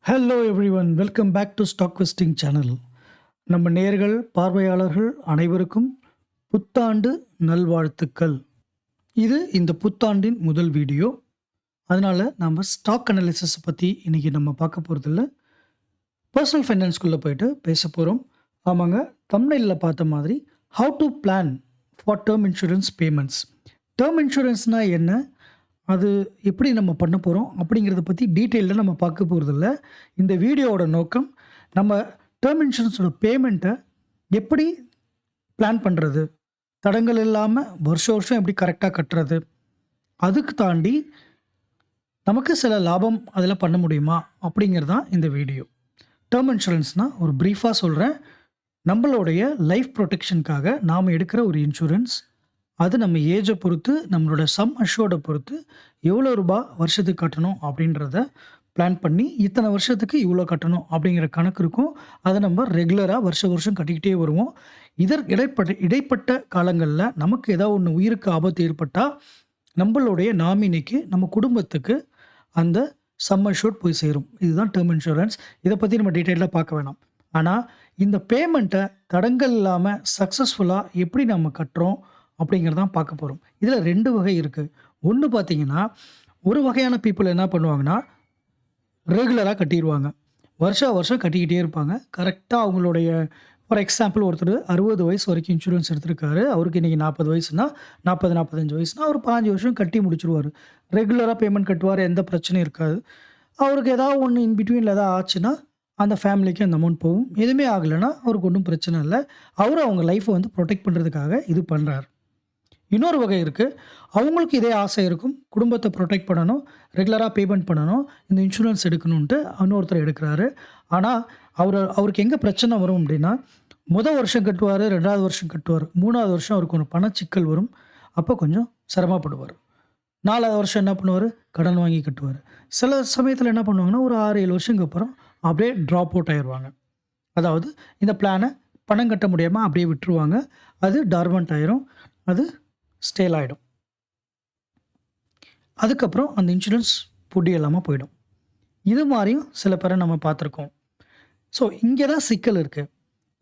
Hello everyone, welcome back to stock vesting channel. நம்ம நேயர்கள், பார்வையாளர்கள் அனைவருக்கும் புத்தாண்டு நல்வாழ்த்துக்கள். இது இந்த புத்தாண்டின் முதல் வீடியோ. அதனால நம்ம ஸ்டாக் அனாலிசிஸ் பற்றி இன்னைக்கு நம்ம பார்க்க போகிறதில்ல. பர்சனல் ஃபைனான்ஸ்குள்ளே போயிட்டு பேச போகிறோம். ஆமாங்க, தம்ப்நெயில்ல பார்த்த மாதிரி how to plan for term insurance payments. Term இன்சூரன்ஸ்னால் என்ன, அது எப்படி நம்ம பண்ண போகிறோம் அப்படிங்கிறத பற்றி டீட்டெயிலில் நம்ம பார்க்க போகிறதில்ல. இந்த வீடியோவோட நோக்கம் நம்ம டேர்ம் இன்சூரன்ஸோட பேமெண்ட்டை எப்படி பிளான் பண்ணுறது, தடங்கள் இல்லாமல் வருஷம் வருஷம் எப்படி கரெக்டாக கட்டுறது, அதுக்கு தாண்டி நமக்கு சில லாபம் அதில் பண்ண முடியுமா அப்படிங்கிறது தான் இந்த வீடியோ. டேர்ம் இன்சூரன்ஸ்னால் ஒரு ப்ரீஃபாக சொல்கிறேன், நம்மளுடைய லைஃப் ப்ரொடெக்ஷனுக்காக நாம் எடுக்கிற ஒரு இன்சூரன்ஸ். அது நம்ம ஏஜை பொறுத்து, நம்மளோட சம் அஷ்யூர்டை பொறுத்து எவ்வளோ ரூபா வருஷத்துக்கு கட்டணும் அப்படின்றத பிளான் பண்ணி, இத்தனை வருஷத்துக்கு இவ்வளோ கட்டணும் அப்படிங்கிற கணக்கு இருக்கும். அதை நம்ம ரெகுலராக வருஷம் வருஷம் கட்டிக்கிட்டே வருவோம். இடைப்பட்ட காலங்களில் நமக்கு ஏதாவது ஒன்று உயிருக்கு ஆபத்து ஏற்பட்டால் நம்மளுடைய நாமினிக்கு, நம்ம குடும்பத்துக்கு அந்த சம் அஷ்யூர்ட் போய் சேரும். இதுதான் டேர்ம் இன்சூரன்ஸ். இதை பற்றி நம்ம டீட்டெயிலாக பார்க்க வேணாம். ஆனால் இந்த பேமெண்ட்டை தடங்கள் இல்லாமல் சக்ஸஸ்ஃபுல்லாக எப்படி நம்ம கட்டுறோம் அப்படிங்கிறதான் பார்க்க போகிறோம். இதில் 2 வகை இருக்குது. ஒன்று பார்த்தீங்கன்னா, ஒரு வகையான பீப்புள் என்ன பண்ணுவாங்கன்னா, ரெகுலராக கட்டிடுவாங்க. வருஷம் வருஷம் கட்டிக்கிட்டே இருப்பாங்க. கரெக்டாக அவங்களுடைய ஃபார் எக்ஸாம்பிள் ஒருத்தர் 60 வயசு வரைக்கும் இன்சூரன்ஸ் எடுத்திருக்காரு. அவருக்கு இன்றைக்கி 40 வயசுனா, 40, 45 வயசுனா ஒரு 5 வருஷம் கட்டி முடிச்சுருவார். ரெகுலராக பேமெண்ட் கட்டுவார், எந்த பிரச்சனையும் இருக்காது. அவருக்கு ஏதாவது ஒன்று இன் பிட்வீனில் ஏதாவது ஆச்சுன்னா அந்த ஃபேமிலிக்கு அந்த அமௌண்ட் போகும். எதுவுமே ஆகலைன்னா அவருக்கு ஒன்றும் பிரச்சனை இல்லை. அவரும் அவங்க லைஃப்பை வந்து ப்ரொடெக்ட் பண்ணுறதுக்காக இது பண்ணுறாரு. இன்னொரு வகை இருக்குது. அவங்களுக்கு இதே ஆசை இருக்கும், குடும்பத்தை ப்ரொடெக்ட் பண்ணணும், ரெகுலராக பேமெண்ட் பண்ணணும், இந்த இன்சூரன்ஸ் எடுக்கணுன்ட்டு இன்னொருத்தர் எடுக்கிறாரு. ஆனால் அவருக்கு எங்கே பிரச்சனை வரும் அப்படின்னா, வருஷம் கட்டுவார், 2வது வருஷம் கட்டுவார், 3வது வருஷம் அவருக்கு ஒரு பணச்சிக்கல் வரும். அப்போ கொஞ்சம் சிரமப்படுவார். 4வது வருஷம் என்ன பண்ணுவார், கடன் வாங்கி கட்டுவார். சில சமயத்தில் என்ன பண்ணுவாங்கன்னா, ஒரு 6-7 வருஷத்துக்கு அப்புறம் அப்படியே ட்ராப் அவுட் ஆயிடுவாங்க. அதாவது இந்த பிளானை பணம் கட்ட முடியாமல் அப்படியே விட்டுருவாங்க. அது டார்மண்ட் ஆயிரும், அது ஸ்டேல் ஆகிடும். அதுக்கப்புறம் அந்த இன்சூரன்ஸ் புட்டி இல்லாமல் போயிடும். இது மாதிரியும் சில பேரை நம்ம பார்த்துருக்கோம். ஸோ இங்கே தான் சிக்கல் இருக்குது.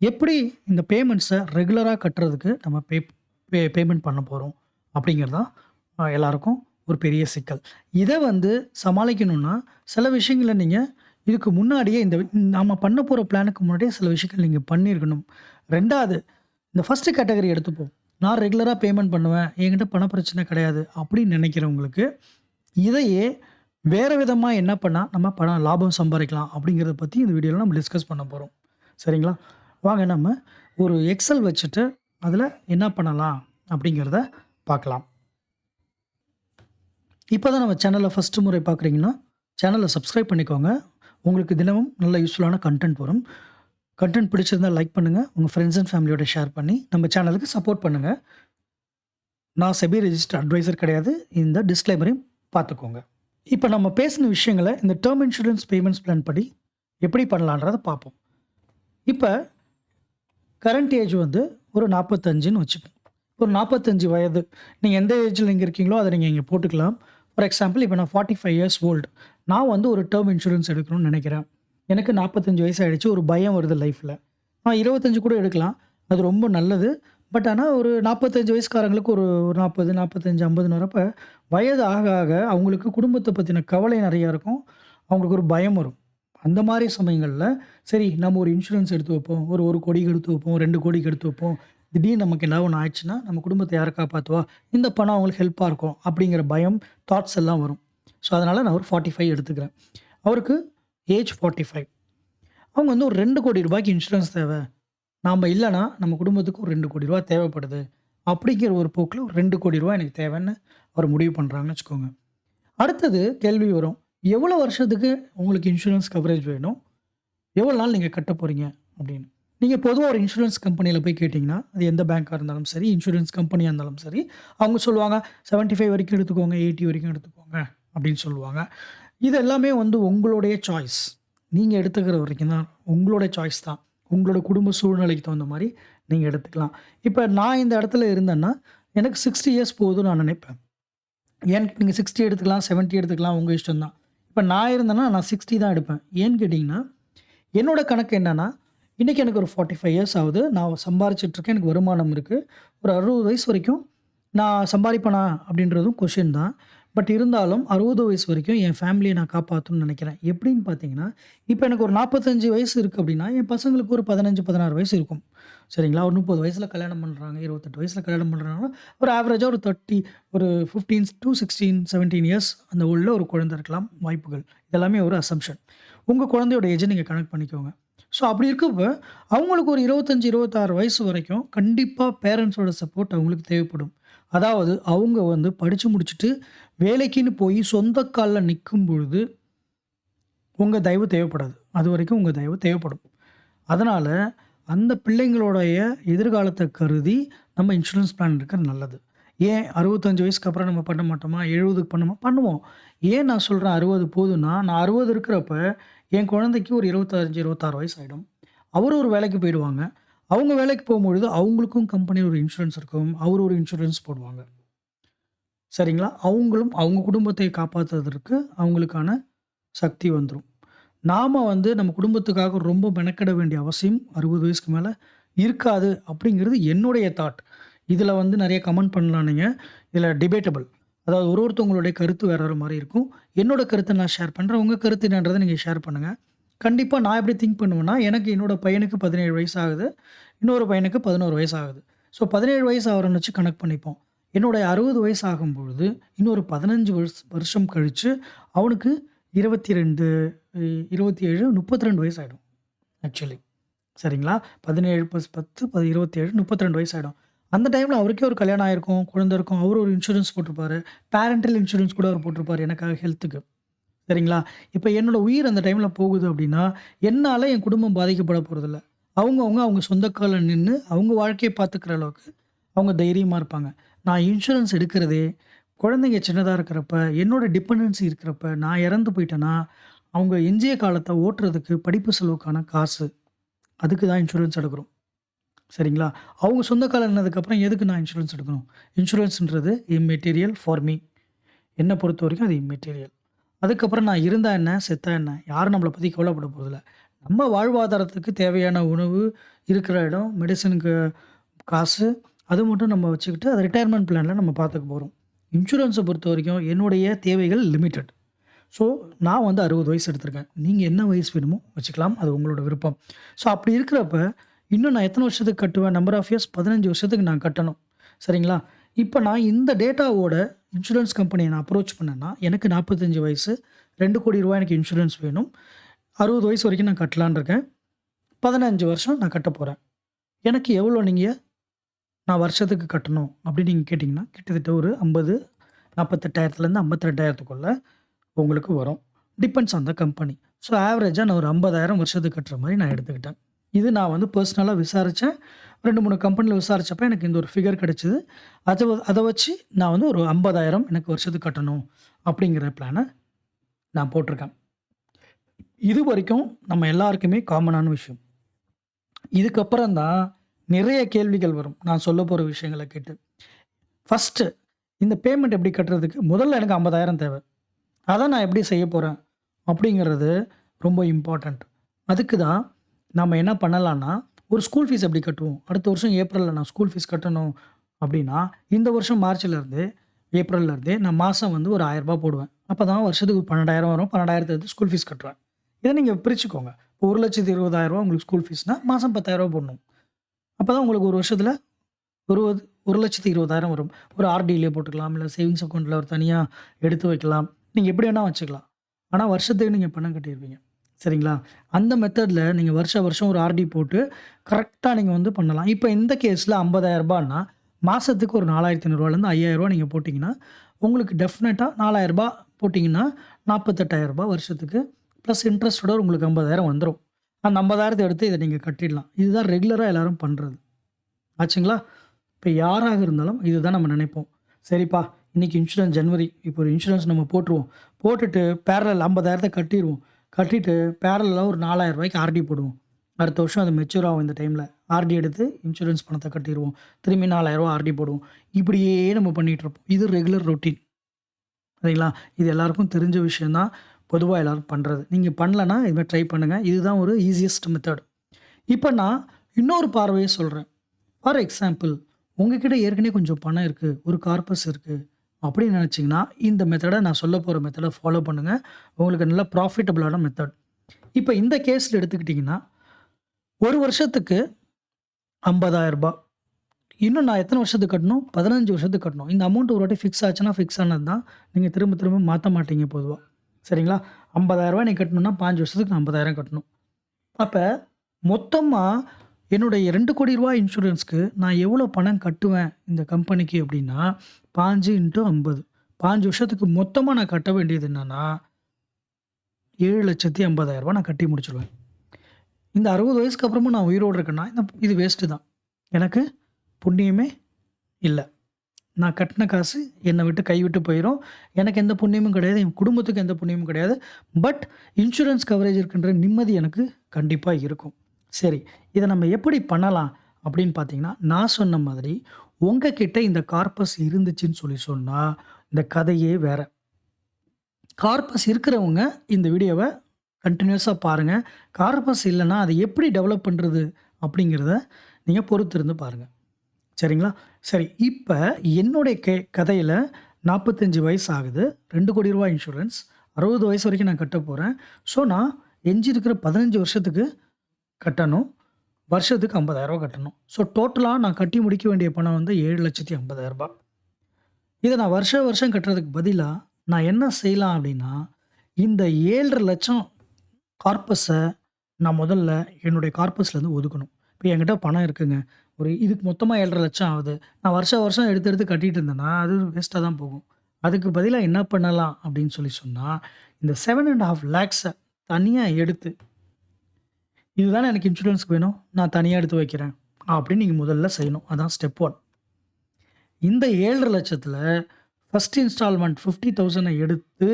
எப்படி இந்த பேமெண்ட்ஸை ரெகுலராக கட்டுறதுக்கு நம்ம பேமெண்ட் பண்ண போகிறோம் அப்படிங்கிறது தான் எல்லாருக்கும் ஒரு பெரிய சிக்கல். இதை வந்து சமாளிக்கணும்னா சில விஷயங்களை நீங்கள் இதுக்கு முன்னாடியே நம்ம பண்ண போகிற பிளானுக்கு முன்னாடியே சில விஷயங்கள் நீங்கள் பண்ணியிருக்கணும். 2வது, இந்த ஃபஸ்ட்டு கேட்டகரி எடுத்துப்போம். நான் ரெகுலராக பேமெண்ட் பண்ணுவேன், என்கிட்ட பண பிரச்சனை கிடையாது அப்படின்னு நினைக்கிறவங்களுக்கு, இதையே வேறு விதமாக என்ன பண்ணால் நம்ம லாபம் சம்பாதிக்கலாம் அப்படிங்கிறத பற்றி இந்த வீடியோவில் நம்ம டிஸ்கஸ் பண்ண போகிறோம். சரிங்களா? வாங்க நம்ம ஒரு எக்ஸல் வச்சுட்டு அதில் என்ன பண்ணலாம் அப்படிங்கிறத பார்க்கலாம். இப்போ தான் நம்ம சேனலை ஃபஸ்ட்டு முறை பார்க்குறீங்கன்னா சேனலை சப்ஸ்கிரைப் பண்ணிக்கோங்க. உங்களுக்கு தினமும் நல்ல யூஸ்ஃபுல்லான கண்டென்ட் வரும். கண்டென்ட் பிடிச்சிருந்தால் லைக் பண்ணுங்கள், உங்கள் ஃப்ரெண்ட்ஸ் அண்ட் ஃபேமிலியோட ஷேர் பண்ணி நம்ம சேனலுக்கு சப்போர்ட் பண்ணுங்கள். நான் செபி ரெஜிஸ்டர் அட்வைசர் கிடையாது, இந்த டிஸ்க்ளைமரையும் பார்த்துக்கோங்க. இப்போ நம்ம பேசின விஷயங்களை இந்த டேர்ம் இன்சூரன்ஸ் பேமெண்ட்ஸ் பிளான் படி எப்படி பண்ணலான்றதை பார்ப்போம். இப்போ கரண்ட் ஏஜ் வந்து ஒரு 45ன்னு வச்சுப்போம். ஒரு 45 வயது, நீங்கள் எந்த ஏஜில் நீங்கள் இருக்கீங்களோ அதை நீங்கள் இங்கே போட்டுக்கலாம். ஃபார் எக்ஸாம்பிள், இப்போ நான் 45 இயர்ஸ் ஓல்டு, நான் வந்து ஒரு டேர்ம் இன்சூரன்ஸ் எடுக்கணும்னு நினைக்கிறேன். எனக்கு 45 வயசு ஆகிடுச்சு, ஒரு பயம் வருது லைஃப்பில். 25 கூட எடுக்கலாம், அது ரொம்ப நல்லது. பட் ஆனால் ஒரு 45 வயசுக்காரங்களுக்கு ஒரு 40, 45, 50 வரப்போ வயது ஆக ஆக அவங்களுக்கு குடும்பத்தை பற்றின கவலை நிறையா இருக்கும். அவங்களுக்கு ஒரு பயம் வரும். அந்த மாதிரி சமயங்களில் சரி நம்ம ஒரு இன்சூரன்ஸ் எடுத்து வைப்போம், ஒரு 1 கோடிக்கு எடுத்து வைப்போம், 2 கோடிக்கு எடுத்து வைப்போம். திடீர்னு நமக்கு ஏதாவது ஒன்று ஆயிடுச்சுன்னா நம்ம குடும்பத்தை யாரை காப்பாற்றுவா, இந்த பணம் அவங்களுக்கு ஹெல்ப்பாக இருக்கும் அப்படிங்கிற பயம், தாட்ஸ் எல்லாம் வரும். ஸோ அதனால் நான் ஒரு 45 எடுத்துக்கிறேன். அவருக்கு ஏஜ் 45. அவங்க வந்து ஒரு 2 கோடி ரூபாய்க்கு இன்சூரன்ஸ் தேவை, நாம் இல்லைனா நம்ம குடும்பத்துக்கு ஒரு 2 கோடி ரூபா தேவைப்படுது அப்படிங்கிற ஒரு போக்கில் ஒரு 2 கோடி ரூபா எனக்கு தேவைன்னு அவர் முடிவு பண்ணுறாங்கன்னு வச்சுக்கோங்க. அடுத்தது கேள்வி வரும், எவ்வளோ வருஷத்துக்கு உங்களுக்கு இன்சூரன்ஸ் கவரேஜ் வேணும், எவ்வளோ நாள் நீங்கள் கட்ட போகிறீங்க அப்படின்னு. நீங்கள் பொதுவாக ஒரு இன்சூரன்ஸ் கம்பெனியில் போய் கேட்டிங்கன்னா, அது எந்த பேங்காக இருந்தாலும் சரி, இன்சூரன்ஸ் கம்பெனியாக இருந்தாலும் சரி, அவங்க சொல்லுவாங்க 75 வரைக்கும் எடுத்துக்கோங்க, 80 வரைக்கும் எடுத்துக்கோங்க அப்படின்னு சொல்லுவாங்க. இது எல்லாமே வந்து உங்களுடைய சாய்ஸ். நீங்கள் எடுத்துக்கிற வரைக்கும் தான் உங்களோட சாய்ஸ் தான். உங்களோட குடும்ப சூழ்நிலைக்கு தகுந்த மாதிரி நீங்கள் எடுத்துக்கலாம். இப்போ நான் இந்த இடத்துல இருந்தேன்னா எனக்கு 60 இயர்ஸ் போதும்னு நான் நினைப்பேன். ஏன்னு நீங்கள் 60 எடுத்துக்கலாம், 70 எடுத்துக்கலாம், உங்கள் இஷ்டம் தான். இப்ப நான் இருந்தேன்னா, நான் 60 தான் எடுப்பேன். ஏன்னு கேட்டீங்கன்னா, என்னோட கணக்கு என்னன்னா, இன்னைக்கு எனக்கு ஒரு 45 இயர்ஸ் ஆகுது. நான் சம்பாரிச்சுட்டு இருக்கேன். எனக்கு வருமானம் இருக்கு. ஒரு 60 வயசு வரைக்கும் நான் சம்பாரிப்பேனா? அப்படின்றதும் கொஸ்டின் தான். பட் இருந்தாலும் 60 வயசு வரைக்கும் என் ஃபேமிலிய நான் காப்பாத்தணும்னு நெனைக்கிறேன். எப்படின்னு பார்த்தீங்கன்னா, இப்ப எனக்கு ஒரு 45 வயசு இருக்கு அப்படின்னா, என் பசங்களுக்கு ஒரு 15, 16 வயசு இருக்கும். சரிங்களா? ஒரு 30 வயசுல கல்யாணம் பண்றாங்க. 28 வயசுல கல்யாணம் பண்றாங்கன்னா, ஒரு ஆவரேஜா ஒரு 30 ஒரு 15 டூ 16, 17 இயர்ஸ் அந்த உள்ள ஒரு குழந்தை இருக்கலாம் வாய்ப்புகள். இதெல்லாமே ஒரு அசம்ப்ஷன். உங்க குழந்தையோட ஏஜ நீங்க கணக்கு பண்ணிக்கோங்க. ஸோ அப்படி இருக்கப்ப, அவங்களுக்கு ஒரு 25, 26 வயசு வரைக்கும் கண்டிப்பா பேரண்ட்ஸோட சப்போர்ட் அவங்களுக்கு தேவைப்படும். அதாவது அவங்க வந்து படிச்சு முடிச்சுட்டு வேலைக்குன்னு போய் சொந்த கால்ல நிக்கும் பொழுது, உங்க தயவு தேவைப்படாது. அதுவரைக்கும் உங்க தயவு தேவைப்படும். அதனால அந்த பிள்ளைங்களுடைய எதிர்காலத்த கருதி நம்ம இன்சூரன்ஸ் பிளான் எடுக்கிறது நல்லது. ஏன் 65 வயசுக்கு அப்புறம் நம்ம பண்ண மாட்டோமா? 70க்கு பண்ணுவோம். ஏன் நான் சொல்றேன் 60 போதும்னா, நான் 60 இருக்கிறப்ப என் குழந்தைக்கு ஒரு 25, 26 வயசு ஆயிடும். அவரு ஒரு வேலைக்கு போயிடுவாங்க. அவங்க வேலைக்கு போம்பொழுது அவங்களுக்கும் கம்பெனி ஒரு இன்சூரன்ஸ் இருக்கும். அவரு ஒரு இன்சூரன்ஸ் போடுவாங்க. சரிங்களா? அவங்களும் அவங்க குடும்பத்தை காப்பாத்துறதற்கு அவங்களுக்கான சக்தி வந்துரும். நாம வந்து நம்ம குடும்பத்துக்காக ரொம்ப மெனக்கெட வேண்டிய அவசியம் 60 வயசுக்கு மேல இருக்காது அப்படிங்கிறது என்னுடைய தாட். இதுல வந்து நெறைய கமெண்ட் பண்ணலாம் நீங்க. இதுல டிபேட்டபிள். அதாவது ஒருத்தவங்களுடைய கருத்து வேற வேற மாரி இருக்கும். என்னோட கருத்த நான் ஷேர் பண்றேன். உங்க கருத்து என்னன்றத நீங்க ஷேர் பண்ணுங்க. கண்டிப்பா நான் எப்படி திங்க் பண்ணுவேன்னா, எனக்கு என்னோட பையனுக்கு 17 வயசு ஆகுது. இன்னொரு பையனுக்கு 11 வயசு ஆகுது. ஸோ 17 வயசு ஆகுறன்னு வச்சு கணக்கு பண்ணிப்போம். என்னுடைய 60 வயசு ஆகும்பொழுது, இன்னொரு 15 வருஷம் கழிச்சு அவனுக்கு 22 27, 32 வயசு ஆயிடும். ஆக்சுவலி. சரிங்களா? 17 + 10 27, 32 வயசு ஆயிடும். அந்த டைம்ல அவருக்கே ஒரு கல்யாணம் ஆயிருக்கும், குழந்தை இருக்கும். அவரு ஒரு இன்சூரன்ஸ் போட்டிருப்பாரு. பேரன்டல் இன்சூரன்ஸ் கூட அவரு போட்டிருப்பாரு எனக்காக ஹெல்த்துக்கு. சரிங்களா? இப்ப என்னோட உயிர் அந்த டைம்ல போகுது அப்படின்னா, என்னால என் குடும்பம் பாதிக்கப்பட போறதில்ல. அவங்க சொந்த கால்ல நின்னு, அவங்க வாழ்க்கைய பார்த்துக்கிற அளவுக்கு அவங்க தைரியமா இருப்பாங்க. நான் இன்சூரன்ஸ் எடுக்கிறதே, குழந்தைங்க சின்னதா இருக்கிறப்ப, என்னோட டிபெண்டன்சி இருக்கிறப்ப, நான் இறந்து போயிட்டேன்னா, அவங்க எஞ்சிய காலத்த ஓட்டுறதுக்கு படிப்பு செலவுக்கான காசு. அதுக்கு தான் இன்சூரன்ஸ் எடுக்கிறோம். சரிங்களா? அவங்க சொந்த கால்ல நின்னதுக்கப்புறம் எதுக்கு நான் இன்சூரன்ஸ் எடுக்கணும்? இன்சூரன்ஸ்ன்றது இம்மெட்டீரியல் ஃபார் மீ. என்ன பொறுத்தவரைக்கும் அது இம்மெட்டீரியல். அதுக்கப்புறம் நான் இருந்தா என்ன? செத்தா என்ன? யாரும் நம்மள பத்தி கவலைப்பட போறதில்ல. நம்ம வாழ்வாதாரத்துக்கு தேவையான உணவு, இருக்கிற இடம், மெடிசினுக்கு காசு, அது மட்டும் நம்ம வச்சுக்கிட்டு, அத ரிட்டயர்மென்ட் பிளான்ல நம்ம பார்த்துக்க போறோம். இன்சூரன்ஸ பொறுத்தவரைக்கும் என்னுடைய தேவைகள் லிமிட்டட். ஸோ நான் வந்து 60 வயசு எடுத்திருக்கேன். நீங்க என்ன வயசு வேணுமோ வச்சுக்கலாம். அது உங்களோட விருப்பம். ஸோ அப்படி இருக்கிறப்ப, இன்னும் நான் எத்தன வருஷத்துக்கு கட்டுவேன்? நம்பர் ஆஃப் இயர்ஸ் 15 வருஷத்துக்கு நான் கட்டணும். சரிங்களா? இப்ப நான் இந்த டேட்டாவோட இன்சூரன்ஸ் கம்பெனிய நான் அப்ரோச் பண்ணேன்னா, எனக்கு 45 வயசு, ரூ. 2,00,00,000 எனக்கு இன்சூரன்ஸ் வேணும். 60 வயசு வரைக்கும் நான் கட்டலான்னு இருக்கேன். 15 வருஷம் நான் கட்டப் போறேன். எனக்கு எவ்வளோ நான் வருஷத்துக்கு கட்டணும் அப்படின்னு நீங்க கேட்டீங்கன்னா, கிட்டத்தட்ட ஒரு 50 48,000லேருந்து 52,000த்துக்குள்ள உங்களுக்கு வரும். Depends on the company. So ஆவரேஜா நான் ஒரு 50,000 வருஷத்துக்கு கட்டுற மாரி நான் எடுத்துக்கிட்டேன். இது நான் வந்து பெர்சனலா விசாரிச்சேன். 2, 3 கம்பெனில விசாரிச்சப்ப எனக்கு இந்த ஒரு ஃபிகர் கிடைச்சது. அத வச்சு நான் வந்து ஒரு 50,000 எனக்கு வருஷத்துக்கு கட்டணும் அப்படிங்கிற பிளான நான் போட்டிருக்கேன். இதுவரைக்கும் நம்ம எல்லாருக்குமே காமனான விஷயம். இதுக்கப்புறம் தான் நிறைய கேள்விகள் வரும். நான் சொல்லப் போற விஷயங்கள கேட்டு. ஃபர்ஸ்ட்டு இந்த பேமெண்ட் எப்படி கட்டுறதுக்கு முதல்ல எனக்கு 50,000 தேவை. அத நான் எப்படி செய்யப் போறேன்? அப்படிங்கிறது ரொம்ப இம்பார்ட்டன்ட். அதுக்கு தான் நாம என்ன பண்ணலான்னா, ஒரு ஸ்கூல் ஃபீஸ் எப்படி கட்டுவோம்? அடுத்த வருஷம் ஏப்ரல்ல நான் ஸ்கூல் ஃபீஸ் கட்டணும் அப்படின்னா, இந்த வருஷம் மார்ச்லேருந்து, ஏப்ரல்லேருந்தே நான் மாசம் வந்து ஒரு ரூ. 1000 போடுவேன். அப்ப தான் வருஷத்துக்கு 12,000 வரும். 12,000 எடுத்து ஸ்கூல் ஃபீஸ் கட்டுவேன். இத நீங்க பிரிச்சுக்கோங்க. இப்போ ரூ. 1,20,000 உங்களுக்கு ஸ்கூல் ஃபீஸ்னா, மாசம் ரூ. 10,000 போடணும். அப்பதான் உங்களுக்கு ஒரு வருஷத்துல ஒரு 1,20,000 வரும். ஒரு ஆர்டிலயே போட்டுக்கலாம். இல்ல சேவிங்ஸ் அக்கவுண்ட்ல ஒரு தனியா எடுத்து வைக்கலாம். நீங்க எப்படி வேணா வச்சுக்கலாம். ஆனா வருஷத்துக்கு நீங்க பணம் கட்டிருவீங்க. சரிங்களா? அந்த மெத்தட்ல நீங்க வருஷம் ஒரு ஆர்டி போட்டு கரெக்ட்டா நீங்க வந்து பண்ணலாம். இப்ப இந்த கேஸ்ல ரூ. 50,000ன்னா மாசத்துக்கு ஒரு ரூ. 4,500லேருந்து ரூ. 5,000 நீங்க போட்டீங்கன்னா, உங்களுக்கு டெஃபினட்டா ரூ. 4,000 போட்டீங்கன்னா, ரூ. 48,000 வருஷத்துக்கு பிளஸ் இன்ட்ரெஸ்ட்டோட உங்களுக்கு 50,000 வந்துரும். அந்த 50,000த்த எடுத்து இத நீங்க கட்டிடலாம். இதுதான் ரெகுலரா எல்லாரும் பண்றது. ஆச்சுங்களா? இப்ப யாராக இருந்தாலும் இதுதான் நம்ம நினைப்போம். சரிப்பா, இன்னைக்கு இன்சூரன்ஸ் ஜனவரி. இப்போ ஒரு இன்சூரன்ஸ் நம்ம போட்டுருவோம். போட்டுட்டு பேரலல் 50,000த்த கட்டிருவோம். கட்டிட்டு பேரலலா ஒரு ரூ. 4,000க்கு ஆர்டி போடுவோம். அடுத்த வருஷம் அது மெச்சூர் ஆகும் இந்த டைம்ல. ஆர்டி எடுத்து இன்சூரன்ஸ் பணத்த கட்டிருவோம். திரும்பி ரூ. 4,000 ஆர்டி போடுவோம். இப்படியே நம்ம பண்ணிட்டு இருப்போம். இது ரெகுலர் ரொட்டீன். சரிங்களா? இது எல்லாருக்கும் தெரிஞ்ச விஷயம் தான். பொதுவாக எல்லோரும் பண்ணுறது. நீங்கள் பண்ணலன்னா இதுமாதிரி ட்ரை பண்ணுங்கள். இதுதான் ஒரு ஈஸியஸ்ட் மெத்தட். இப்போ நான் இன்னொரு பார்வையை சொல்கிறேன். ஃபார் எக்ஸாம்பிள், உங்ககிட்ட ஏற்கனவே கொஞ்சம் பணம் இருக்குது, ஒரு கார்பஸ் இருக்குது அப்படின்னு நினச்சிங்கன்னா, இந்த மெத்தடை நான் சொல்ல போகிற மெத்தடை ஃபாலோ பண்ணுங்கள். உங்களுக்கு நல்ல ப்ராஃபிட்டபிளான மெத்தட். இப்போ இந்த கேஸில் எடுத்துக்கிட்டிங்கன்னா, ஒரு வருஷத்துக்கு ரூ. 50,000. இன்னும் நான் எத்தனை வருஷத்துக்கு கட்டணும்? 15 வருஷத்துக்கு கட்டணும். இந்த அமௌண்ட் ஒரு வாட்டி ஃபிக்ஸ் ஆச்சுன்னா ஃபிக்ஸ் ஆனது தான். நீங்கள் திரும்ப திரும்ப மாற்ற மாட்டீங்க பொதுவா. சரிங்களா? ரூ. 50,000 நீங்க கட்டணும்னா 5 வருஷத்துக்கு நான் 50,000 கட்டணும். அப்ப மொத்தமா என்னுடைய ரூ. 2,00,00,000 இன்சூரன்ஸ்க்கு நான் எவ்வளோ பணம் கட்டுவேன் இந்த கம்பெனிக்கு அப்படின்னா, 5 × 50. 5 வருஷத்துக்கு மொத்தமா நான் கட்ட வேண்டியது என்னன்னா, ரூ. 7,50,000 நான் கட்டி முடிச்சுருவேன். இந்த 60 வயசுக்கு அப்புறமும் நான் உயிரோடு இருக்கேன்னா, இது வேஸ்ட்டு தான். எனக்கு புண்ணியமே இல்ல. நான் கட்டின காசு என்னை விட்டு கைவிட்டு போயிரும். எனக்கு எந்த புண்ணியமும் கிடையாது. என் குடும்பத்துக்கு எந்த புண்ணியமும் கிடையாது. பட் இன்சூரன்ஸ் கவரேஜ் இருக்கின்ற நிம்மதி எனக்கு கண்டிப்பா இருக்கும். சரி, இத நம்ம எப்படி பண்ணலாம் அப்படின்னு பார்த்தீங்கன்னா, நான் சொன்ன மாதிரி உங்ககிட்ட இந்த கார்பஸ் இருந்துச்சுன்னு சொன்னா, இந்த கதையே வேற. கார்பஸ் இருக்கிறவங்க இந்த வீடியோவ கன்டினியூஸா பாருங்க. கார்பஸ் இல்லன்னா, அத எப்படி டெவலப் பண்றது அப்படிங்கிறத நீங்க பொறுத்திருந்து பாருங்க. சரிங்களா? சரி, இப்ப என்னுடைய கதையில 45 வயசு ஆகுது. ரூ. 2,00,00,000 இன்சூரன்ஸ். 60 வயசு வரைக்கும் நான் கட்டப் போறேன். ஸோ, நான் எஞ்சி இருக்கிற 15 வருஷத்துக்கு கட்டணும். வருஷத்துக்கு ரூ. 50,000 கட்டணும். ஸோ, டோட்டலா நான் கட்டி முடிக்க வேண்டிய பணம் வந்து ரூ. 7,50,000. இத நான் வருஷம் கட்டுறதுக்கு பதிலா, நான் என்ன செய்யலாம் அப்படின்னா, இந்த 7,50,000 கார்பஸ நான் முதல்ல என்னுடைய கார்பஸ்லேருந்து ஒதுக்கணும். இப்ப என்கிட்ட பணம் இருக்குங்க. இதுக்கு மொத்தமா 7,50,000 ஆகுது. நான் வருஷம் எடுத்து கட்டிட்டு இருந்தேன்னா, அது வேஸ்ட்டா தான் போகும். அதுக்கு பதிலா என்ன பண்ணலாம் அப்படின்னு சொன்னா, இந்த 7,50,000 லேக்ஸ தனியா எடுத்து, இதுதானே எனக்கு இன்சூரன்ஸ்க்கு வேணும். நான் தனியா எடுத்து வைக்கிறேன். அப்படின்னு நீங்க முதல்ல செய்யணும். அதான் ஸ்டெப் 1. இந்த 7,50,000த்துல ஃபர்ஸ்ட் இன்ஸ்டால்மென்ட் 50,000 எடுத்து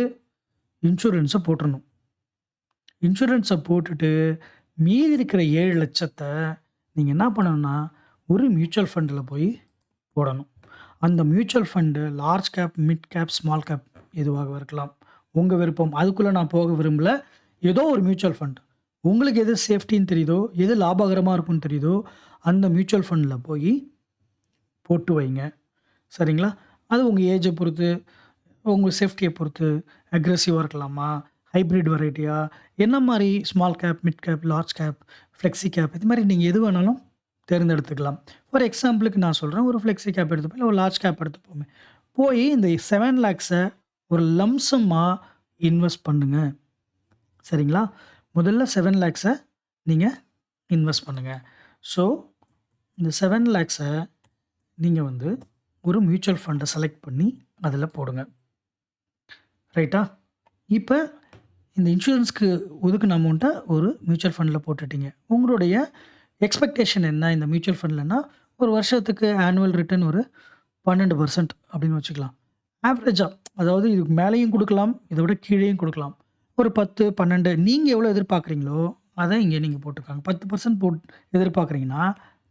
இன்சூரன்ஸ போட்டுறணும். இன்சூரன்ஸ போட்டுட்டு மீதி இருக்கிற 7,00,000த்த நீங்க என்ன பண்ணணும்னா, ஒரு மியூச்சுவல் ஃபண்ட்ல போய் போடணும். அந்த mutual fund large cap, mid cap, small cap எதுவாக இருக்கலாம். உங்க விருப்பம். அதுக்குள்ள நான் போக விரும்பல. ஏதோ ஒரு மியூச்சுவல் ஃபண்ட். உங்களுக்கு எது சேஃப்டின்னு தெரியுதோ, எது லாபகரமா இருக்கும்னு தெரியுதோ, அந்த மியூச்சுவல் ஃபண்ட்ல போய் போட்டு வைங்க. சரிங்களா? அது உங்க ஏஜ பொறுத்து, உங்க சேஃப்டிய பொறுத்து அக்ரெசிவா இருக்கலாமா? ஹைபிரிட் வெரைட்டியா? என்ன மாரி small cap, mid cap, large cap, flexi gap இது மாரி நீங்க எது வேணாலும் தேர்ந்தெடுத்துக்கலாம். ஃபார் எக்ஸாம்பிளுக்கு நான் சொல்றேன். ஒரு ஃப்ளெக்ஸி கேப் எடுத்துப்போம். இல்ல ஒரு லார்ஜ் கேப் எடுத்துப்போமே. போய் இந்த 7 லேக்ஸ ஒரு லம்ப் சம்மா இன்வெஸ்ட் பண்ணுங்க. சரிங்களா? முதல்ல 7 லேக்ஸ நீங்க இன்வெஸ்ட் பண்ணுங்க. ஸோ, இந்த 7 லேக்ஸ நீங்க வந்து ஒரு மியூச்சுவல் ஃபண்ட செலக்ட் பண்ணி அதில போடுங்க. ரைட்டா? இப்ப இந்த இன்சூரன்ஸ்க்கு ஒதுக்குன அமௌண்ட்ட ஒரு மியூச்சுவல் ஃபண்ட்ல போட்டுட்டீங்க. உங்களுடைய எக்ஸ்பெக்டேஷன் என்ன இந்த மியூச்சுவல் ஃபண்ட்லன்னா, ஒரு வருஷத்துக்கு ஆனுவல் ரிட்டர்ன் ஒரு 12% அப்படின்னு வச்சுக்கலாம். ஆவரேஜா, அதாவது இதுக்கு மேலேயும் குடுக்கலாம். இத விட கீழேயும் குடுக்கலாம். ஒரு 10, 12 நீங்க எவ்வளோ எதிர்பார்க்குறீங்களோ, அத இங்க நீங்க போட்டுக்கோங்க. 10% எதிர்பார்க்குறீங்கன்னா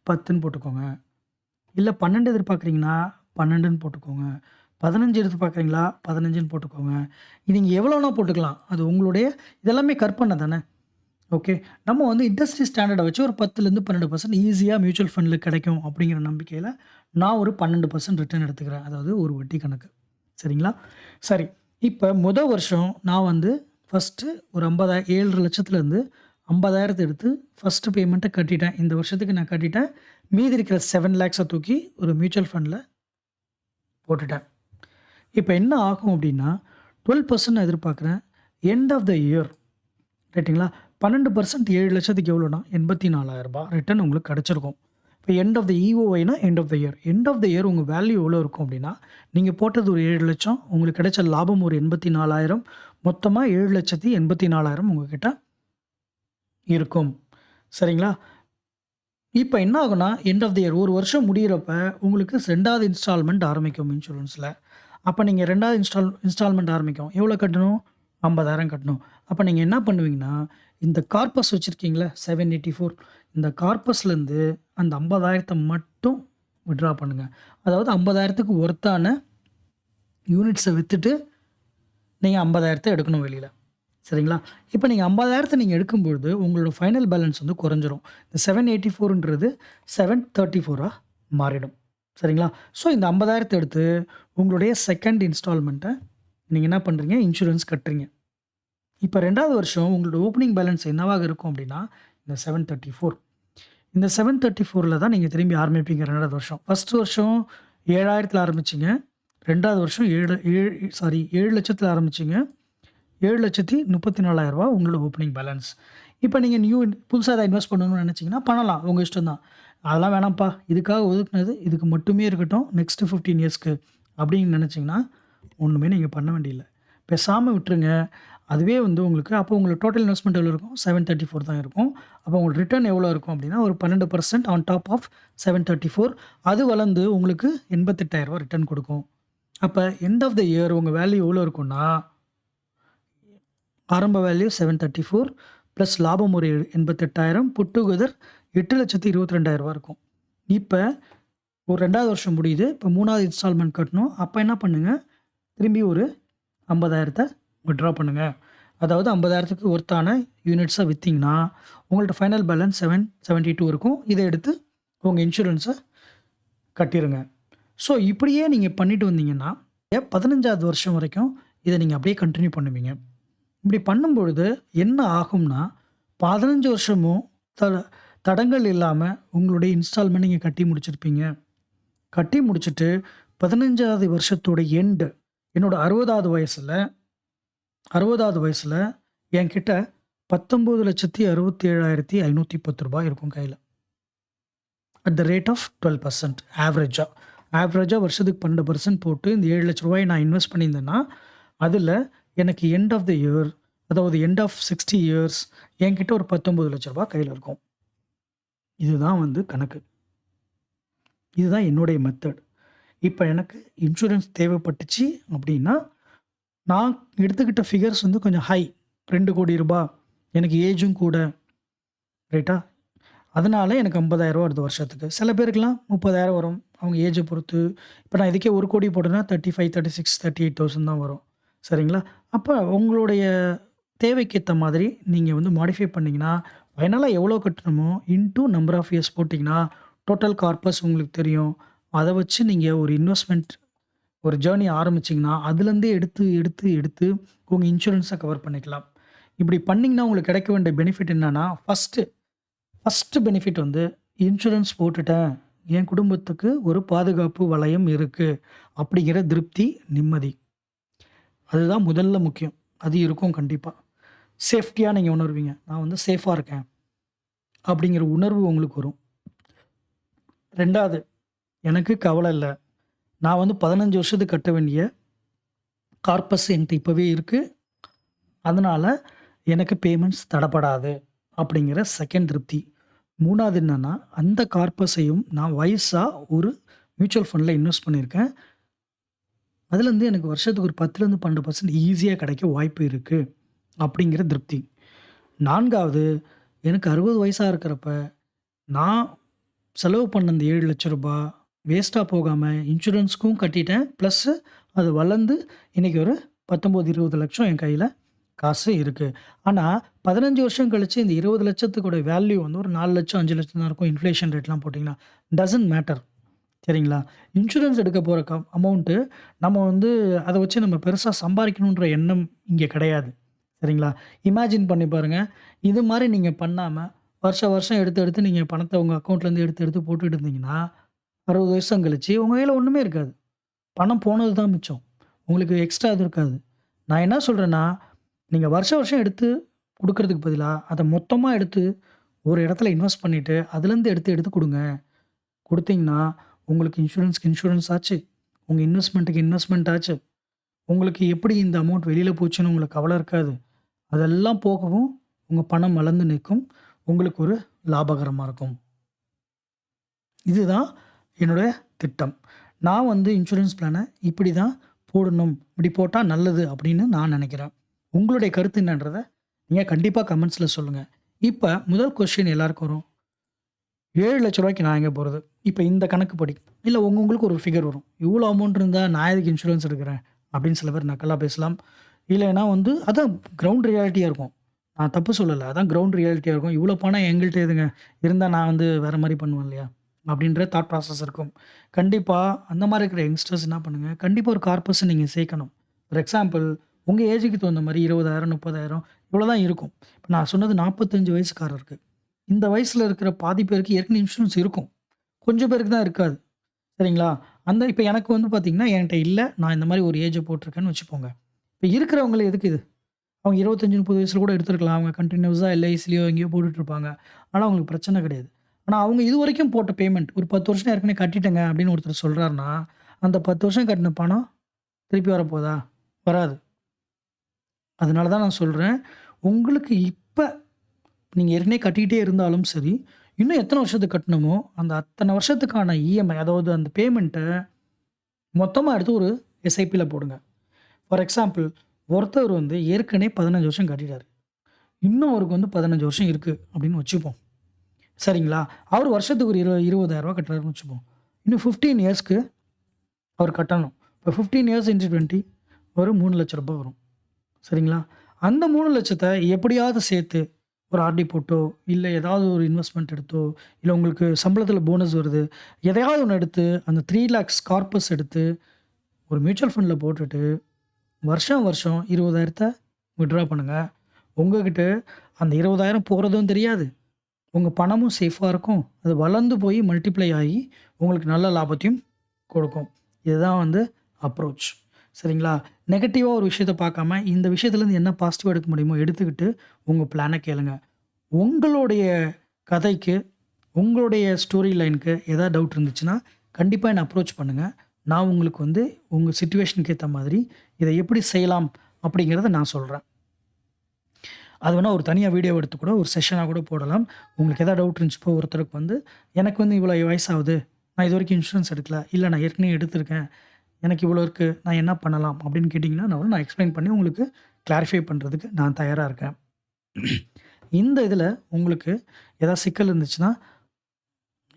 10ன்னு போட்டுக்கோங்க. இல்ல 12 எதிர்பார்க்குறீங்கன்னா 12ன்னு போட்டுக்கோங்க. 15 எதிர்பார்க்குறீங்களா 15ன்னு போட்டுக்கோங்க. நீங்க எவ்வளோனா போட்டுக்கலாம். அது உங்களுடைய இதெல்லாமே கற்பனை தானே. ஓகே. நம்ம வந்து இண்டஸ்ட்ரி ஸ்டாண்டர்ட வச்சு ஒரு 10லேருந்து 12% ஈஸியா மியூச்சுவல் ஃபண்ட்ல கிடைக்கும் அப்படிங்கிற நம்பிக்கையில நான் ஒரு 12% ரிட்டர்ன் எடுத்துக்கிறேன். அதாவது ஒரு வட்டி கணக்கு. சரிங்களா? சரி. இப்ப வருஷம் நான் வந்து ஃபர்ஸ்ட்டு ஒரு 7,00,000லேருந்து 50,000 எடுத்து ஃபர்ஸ்ட் பேமெண்ட்ட கட்டிட்டேன். இந்த வருஷத்துக்கு நான் கட்டிட்டேன். மீதி இருக்கிற 7 லேக்ஸ தூக்கி ஒரு மியூச்சுவல் ஃபண்ட்ல போட்டுட்டேன். இப்ப என்ன ஆகும் அப்படின்னா, 12% நான் எதிர்பார்க்குறேன். எண்ட் ஆஃப் த இயர் ரைட்டுங்களா? 12% 7,00,000க்கு எவ்வளோனா ரூ. 84,000 ரிட்டர்ன் உங்களுக்கு கிடைச்சிருக்கும். இப்போ எண்ட் ஆஃப் த இஓஐனா end of the year. End of the year உங்க வேல்யூ எவ்வளோ இருக்கும் அப்படின்னா, நீங்க போட்டது ஒரு 7,00,000 உங்களுக்கு கிடைச்ச லாபம் ஒரு 84,000 மொத்தமா 7,84,000 உங்ககிட்ட இருக்கும். சரிங்களா? இப்ப என்ன ஆகும்னா, எண்ட் ஆஃப் த இயர் ஒரு வருஷம் முடியிறப்ப உங்களுக்கு 2வது இன்ஸ்டால்மென்ட் ஆரம்பிக்கும் இன்சூரன்ஸ்ல. அப்ப நீங்க 2வது இன்ஸ்டால்மென்ட் ஆரம்பிக்கும். எவ்வளோ கட்டணும்? 50,000 கட்டணும். அப்ப நீங்க என்ன பண்ணுவீங்கன்னா, இந்த கார்பஸ் வச்சிருக்கீங்கல்ல 784 இந்த கார்பஸ்லேருந்து அந்த 50,000த்த மட்டும் வித்ட்ரா பண்ணுங்க. அதாவது 50,000க்கு ஒர்த்தான யூனிட்ஸ வித்துட்டு நீங்க 50,000த்த எடுக்கணும் வெளியில. சரிங்களா? இப்ப நீங்க 50,000 நீங்க எடுக்கும்பொழுது, உங்களோட ஃபைனல் பேலன்ஸ் வந்து குறைஞ்சிரும். இந்த 784ன்றது 734ஆ மாறிடும். சரிங்களா? ஸோ இந்த 50,000 எடுத்து உங்களுடைய செகண்ட் இன்ஸ்டால்மென்ட்ட நீங்க என்ன பண்றீங்க? இன்சூரன்ஸ் கட்டுறீங்க. இப்ப 2வது வருஷம் உங்களோட ஓப்பனிங் பேலன்ஸ் என்னவாக இருக்கும் அப்டின்னா, இந்த 734. இந்த 734ல தான் நீங்க திரும்பி ஆரம்பிப்பீங்க 2வது வருஷம். ஃபர்ஸ்ட் வருஷம் 7,000த்துல ஆரம்பிச்சீங்க. 2வது வருஷம் 7,00,000த்துல ஆரம்பிச்சீங்க. ரூ. 7,34,000 உங்களோட ஓப்பனிங் பேலன்ஸ். இப்ப நீங்க புதுசா எதாவது இன்வெஸ்ட் பண்ணணும்னு நெனச்சீங்கன்னா பண்ணலாம். உங்க இஷ்டம் தான். அதெல்லாம் வேணாம்ப்பா. இதுக்காக ஒதுக்குனது இதுக்கு மட்டுமே இருக்கட்டும். நெக்ஸ்ட் 15 இயர்ஸ்க்கு அப்படின்னு நெனச்சீங்கன்னா, ஒண்ணுமே நீங்க பண்ண வேண்டியதில்ல. பேசாம விட்டுருங்க. அதுவே வந்து உங்களுக்கு அப்போ உங்களுக்கு டோட்டல் இன்வெஸ்ட்மென்ட் எவ்வளோ இருக்கும்? 734 தான் இருக்கும். அப்போ உங்களுக்கு ரிட்டர்ன் எவ்வளோ இருக்கும் அப்படின்னா, ஒரு 12% ஆன் டாப் ஆஃப் 734 அது வளர்ந்து உங்களுக்கு ரூ. 88,000 ரிட்டர்ன் குடுக்கும். அப்ப எண்ட் ஆஃப் த இயர் உங்க வேல்யூ எவ்வளோ இருக்கும்னா, ஆரம்ப வேல்யூ 734 பிளஸ் லாபம் ஒரு 88,000 புட் டுகெதர் ரூ. 8,22,000 இருக்கும். இப்ப ஒரு 2வது வருஷம் முடியுது. இப்ப 3வது இன்ஸ்டால்மென்ட் கட்டணும். அப்ப என்ன பண்ணுங்க, திரும்பி ஒரு 50,000 வித்ட்ரா பண்ணுங்க. அதாவது 50,000க்கு ஒர்த்தான யூனிட்ஸா வித்தீங்கன்னா, உங்கள்ட்ட ஃபைனல் பேலன்ஸ் 772 இருக்கும். இத எடுத்து உங்க இன்சூரன்ஸ கட்டிருங்க. ஸோ இப்படியே நீங்க பண்ணிட்டு வந்தீங்கன்னா, 15வது வருஷம் வரைக்கும் இத நீங்க அப்படியே கன்டின்யூ பண்ணுவீங்க. இப்படி பண்ணும்பொழுது என்ன ஆகும்னா, 15 வருஷமும் தடங்கல் இல்லாம உங்களுடைய இன்ஸ்டால்மென்ட் நீங்க கட்டி முடிச்சிருப்பீங்க. கட்டி முடிச்சுட்டு 15வது வருஷத்தோட என்னோட 60வது வயசுல என்கிட்ட ரூ. 19,67,510 இருக்கும் கையில. அட் த ரேட் ஆஃப் 12% ஆவரேஜா. ஆவரேஜா வருஷத்துக்கு 12% போட்டு இந்த ரூ. 7,00,000 நான் இன்வெஸ்ட் பண்ணியிருந்தேன்னா, அதுல எனக்கு எண்ட் ஆஃப் த இயர் அதாவது எண்ட் ஆஃப் 60 இயர்ஸ் என்கிட்ட ஒரு ரூ. 19,00,000 கையில இருக்கும். இதுதான் வந்து கணக்கு. இதுதான் என்னுடைய மெத்தட். இப்ப எனக்கு இன்சூரன்ஸ் தேவைப்பட்டுச்சு அப்படின்னா, நான் எடுத்துக்கிட்ட ஃபிகர்ஸ் வந்து கொஞ்சம் ஹை. ரூ. 2,00,00,000 எனக்கு ஏஜும் கூட. ரைட்டா? அதனால எனக்கு ரூ. 50,000 வருது வருஷத்துக்கு. சில பேருக்குலாம் 30,000 வரும். அவங்க ஏஜ பொறுத்து. இப்ப நான் இதுக்கே 1,00,00,000 போட்டேன்னா 35, 36, 38,000 தான் வரும். சரிங்களா? அப்ப உங்களுடைய தேவைக்கு ஏத்த மாதிரி நீங்க வந்து மாடிஃபை பண்ணீங்கன்னா, ஃபைனலா எவ்வளோ கட்டணுமோ இன்டூ நம்பர் ஆஃப் இயர்ஸ் போட்டீங்கன்னா, டோட்டல் கார்பஸ் உங்களுக்கு தெரியும். அத வச்சு நீங்க ஒரு இன்வெஸ்ட்மென்ட் ஒரு ஜர்னி ஆரம்பிச்சீங்கன்னா, அதுலேருந்தே எடுத்து உங்க இன்சூரன்ஸ கவர் பண்ணிக்கலாம். இப்படி பண்ணீங்கன்னா உங்களுக்கு கிடைக்க வேண்டிய பெனிஃபிட் என்னன்னா, ஃபர்ஸ்ட்டு பெனிஃபிட் வந்து இன்சூரன்ஸ் போட்டுட்டேன். என் குடும்பத்துக்கு ஒரு பாதுகாப்பு வளையம் இருக்கு. அப்படிங்கிற திருப்தி, நிம்மதி. அதுதான் முதல்ல முக்கியம். அது இருக்கும் கண்டிப்பா. சேஃப்டியா நீங்க உணர்வீங்க. நான் வந்து சேஃபா இருக்கேன். அப்படிங்கிற உணர்வு உங்களுக்கு வரும். 2வது எனக்கு கவல இல்ல. நான் வந்து 15 வருஷத்துக்கு கட்ட வேண்டிய கார்பஸ் என்கிட்ட இப்பவே இருக்கு. அதனால எனக்கு பேமெண்ட்ஸ் தடப்படாது. அப்படிங்கிற செகண்ட் திருப்தி. 3வது என்னன்னா, அந்த கார்பஸையும் நான் வயசா ஒரு மியூச்சுவல் ஃபண்ட்ல இன்வெஸ்ட் பண்ணியிருக்கேன். அதுலேருந்து எனக்கு வருஷத்துக்கு ஒரு 10லேருந்து 12% ஈஸியா கிடைக்க வாய்ப்பு இருக்கு. அப்படிங்கிற திருப்தி. 4வது எனக்கு 60 வயசா இருக்கிறப்ப, நான் செலவு பண்ண அந்த ரூ. 7,00,000 வேஸ்ட்டா போகாம இன்சூரன்ஸ்க்கும் கட்டிட்டேன். பிளஸ் அது வளர்ந்து இன்னைக்கு ஒரு 19, 20 லட்சம் என் கையில காசு இருக்கு. ஆனா 15 வருஷம் கழிச்சு இந்த 20,00,000த்துக்கு வேல்யூ வந்து ஒரு 4,00,000, 5,00,000 தான் இருக்கும். இன்ஃப்ளேஷன் ரேட்லாம் போட்டீங்கன்னா. Doesn't matter. சரிங்களா? இன்சூரன்ஸ் எடுக்க போற அமௌண்ட்டு நம்ம வந்து அத வச்சு நம்ம பெருசா சம்பாரிக்கணுன்ற எண்ணம் இங்க கிடையாது. சரிங்களா? இமேஜின் பண்ணி பாருங்க. இது மாரி நீங்க பண்ணாம, வருஷம் எடுத்து நீங்க பணத்த உங்க அக்கவுண்ட்லேருந்து எடுத்து போட்டுட்டு இருந்தீங்கன்னா, 60 வருஷம் கழிச்சு உங்க கையில ஒண்ணுமே இருக்காது. பணம் போனது தான் மிச்சம். உங்களுக்கு எக்ஸ்ட்ரா எதுவும் இருக்காது. நான் என்ன சொல்றேன்னா, நீங்க வருஷம் எடுத்து குடுக்கறதுக்கு பதிலா, அத மொத்தமா எடுத்து ஒரு இடத்துல இன்வெஸ்ட் பண்ணிட்டு, அதுலேருந்து எடுத்து குடுங்க. குடுத்தீங்கன்னா, உங்களுக்கு இன்சூரன்ஸ்க்கு இன்சூரன்ஸ் ஆச்சு. உங்க இன்வெஸ்ட்மென்ட்க்கு இன்வெஸ்ட்மென்ட் ஆச்சு. உங்களுக்கு எப்படி இந்த அமௌண்ட் வெளியில போச்சுன்னு உங்களுக்கு கவல இருக்காது. அதெல்லாம் போகவும் உங்க பணம் வளர்ந்து நிக்கும். உங்களுக்கு ஒரு லாபகரமா இருக்கும். இதுதான் என்னுடைய திட்டம். நான் வந்து இன்சூரன்ஸ் பிளான இப்படி தான் போடணும். இப்படி போட்டா நல்லது அப்படின்னு நான் நினைக்கிறேன். உங்களுடைய கருத்து என்னன்றத நீங்க கண்டிப்பா கமெண்ட்ஸ்ல சொல்லுங்க. இப்ப முதல் கொஸ்டின் எல்லாருக்கும் வரும். ரூ. 7,00,000 நான் எங்க போறது? இப்ப இந்த கணக்குப்படி. இல்ல உங்களுக்கு ஒரு ஃபிகர் வரும். இவ்ளோ அமௌண்ட் இருந்தா நான் எதுக்கு இன்சூரன்ஸ் எடுக்கிறேன்? அப்படின்னு சில பேர் நக்கலா பேசலாம். இல்லைன்னா வந்து அதான் கிரவுண்ட் ரியாலிட்டியா இருக்கும். நான் தப்பு சொல்லல. அதான் கிரவுண்ட் ரியாலிட்டியா இருக்கும். இவ்வளோ பணம் எங்கள்ட்ட எதுங்க? இருந்தா நான் வந்து வேற மாரி பண்ணுவேன் இல்லையா? அப்படின்ற தாட் ப்ராசஸ் இருக்கும். கண்டிப்பா அந்த மாரி இருக்கிற யங்ஸ்டர்ஸ் என்ன பண்ணுங்க, கண்டிப்பா ஒரு கார்பஸ நீங்க சேர்க்கணும். ஃபார் எக்ஸாம்பிள் உங்க ஏஜுக்கு தகுந்த மாரி 20,000, 30,000 இவ்வளோ தான் இருக்கும். இப்ப நான் சொன்னது 45 வயசுக்காரருக்கு. இந்த வயசுல இருக்கிற பாதி பேருக்கு ஏற்கனவே இன்சூரன்ஸ் இருக்கும். கொஞ்சம் பேருக்கு தான் இருக்காது. சரிங்களா? அந்த இப்ப எனக்கு வந்து பார்த்தீங்கன்னா, என்ட்ட இல்ல. நான் இந்த மாரி ஒரு ஏஜ போட்டுருக்கேன்னு வச்சுக்கோங்க. இப்ப இருக்கிறவங்களுக்கு எதுக்கு இது? அவங்க 25, 30 வயசுல கூட எடுத்திருக்கலாம். அவங்க கன்டினியூஸா எல்ஐசிலயோ எங்கேயோ போட்டுட்டு இருப்பாங்க. ஆனா அவங்களுக்கு பிரச்சனை கிடையாது. ஆனா அவங்க இதுவரைக்கும் போட்ட பேமெண்ட் ஒரு 10 வருஷம் ஏற்கனவே கட்டிட்டேங்க அப்படின்னு ஒருத்தர் சொல்றாருன்னா, அந்த 10 வருஷம் கட்டின பணம் திருப்பி வரப்போதா? வராது. அதனால தான் நான் சொல்றேன். உங்களுக்கு இப்ப நீங்க ஏற்கனவே கட்டிக்கிட்டே இருந்தாலும் சரி, இன்னும் எத்தன வருஷத்துக்கு கட்டணுமோ, அந்த அத்தன வருஷத்துக்கான இஎம்ஐ அதாவது அந்த பேமெண்ட்ட மொத்தமா எடுத்து ஒரு எஸ்ஐபில போடுங்க. ஃபார் எக்ஸாம்பிள் ஒருத்தர் வந்து ஏற்கனவே 15 வருஷம் கட்டிட்டாரு. இன்னும் அவருக்கு வந்து 15 வருஷம் இருக்கு அப்படின்னு வச்சுப்போம். சரிங்களா? அவரு வருஷத்துக்கு ஒரு ரூ. 20,000 கட்டுறாருன்னு வச்சுப்போம். இன்னும் 15 இயர்ஸ்க்கு அவர் கட்டணும். இப்போ 15 இயர்ஸ் இன்டு 20 ஒரு ரூ. 3,00,000 வரும். சரிங்களா? அந்த 3,00,000 எப்படியாவது சேர்த்து ஒரு ஆர்டி போட்டோ, இல்ல ஏதாவது ஒரு இன்வெஸ்ட்மென்ட் எடுத்தோ, இல்ல உங்களுக்கு சம்பளத்தில போனஸ் வருது. எதையாவது ஒண்ணு எடுத்து அந்த 3,00,000 கார்பஸ் எடுத்து ஒரு மியூச்சுவல் ஃபண்ட்ல போட்டுட்டு, வருஷம் வருஷம் 20,000 வித்ட்ரா பண்ணுங்க. உங்ககிட்ட அந்த 20,000 போறதும் தெரியாது. உங்க பணமும் சேஃபா இருக்கும். அது வளர்ந்து போய் மல்டிப்ளை ஆகி உங்களுக்கு நல்ல லாபத்தையும் கொடுக்கும். இதுதான் வந்து அப்ரோச். சரிங்களா? நெகட்டிவா ஒரு விஷயத்த பார்க்காம, இந்த விஷயத்துலேருந்து என்ன பாசிட்டிவா எடுக்க முடியுமோ எடுத்துக்கிட்டு, உங்க பிளான கேளுங்க. உங்களுடைய கதைக்கு, உங்களுடைய ஸ்டோரி லைனுக்கு ஏதாவது டவுட் இருந்துச்சுன்னா, கண்டிப்பா என்ன அப்ரோச் பண்ணுங்க. நான் உங்களுக்கு வந்து உங்க சிட்யூவேஷனுக்கு ஏத்த மாதிரி, இத எப்படி செய்யலாம் அப்படிங்கிறத நான் சொல்றேன். அது வேணா ஒரு தனியா வீடியோ எடுத்து கூட ஒரு செஷனா கூட போடலாம். உங்களுக்கு எதாவது டவுட் இருந்துச்சு இப்போ ஒருத்தருக்கு வந்து, எனக்கு வந்து இவ்வளோ வயசாகுது. நான் இதுவரைக்கும் இன்சூரன்ஸ் எடுக்கல. இல்ல நான் ஏற்கனவே எடுத்திருக்கேன். எனக்கு இவ்வளோ இருக்கு. நான் என்ன பண்ணலாம்? அப்படின்னு கேட்டீங்கன்னா, நான் எக்ஸ்ப்ளைன் பண்ணி உங்களுக்கு கிளாரிஃபை பண்றதுக்கு நான் தயாரா இருக்கேன். இந்த இதில உங்களுக்கு ஏதாவது சிக்கல் இருந்துச்சுன்னா,